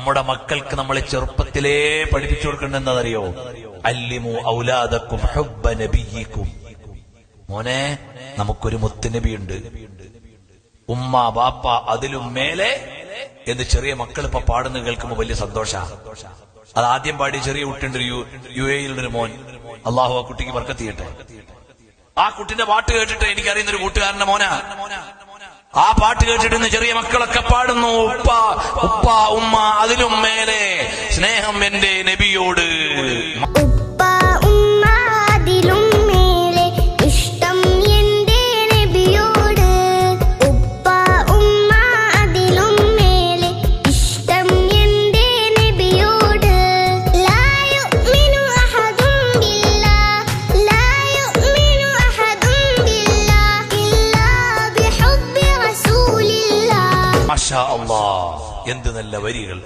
നമ്മുടെ മക്കൾക്ക് നമ്മളെ ചെറുപ്പത്തിലേ പഠിപ്പിച്ചു കൊടുക്കേണ്ടതെന്നറിയോ? അല്ലിമു ഔലാദക്കും ഹുബ്ബ നബിയിക്കും. മോനെ, നമുക്കൊരു മുത്തുനബിയുണ്ട്, ഉമ്മ ബാപ്പ അതിലും മേലെ എന്ന് ചെറിയ മക്കൾ ഇപ്പൊ പാടുന്നത് കേൾക്കുമ്പോ വലിയ സന്തോഷ. അത് ആദ്യം പാടി ചെറിയ കുട്ടിയുണ്ട്, യു എയിലുള്ളൊരു മോൻ. അള്ളാഹു ആ കുട്ടിക്ക് ബർക്കത്ത് ചെയ്യട്ടെ. ആ കുട്ടിന്റെ പാട്ട് കേട്ടിട്ട് എനിക്കറിയുന്ന ഒരു കൂട്ടുകാരന്റെ മോനാ. ആ പാട്ട് കേട്ടിട്ട് ഇന്ന് ചെറിയ മക്കളൊക്കെ പാടുന്നു, ഉപ്പ ഉപ്പ ഉമ്മ അതിലും മേലെ സ്നേഹം എന്റെ നബിയോട്. മാഷാ അല്ലാഹ്, എന്ത് നല്ല വരികൾ.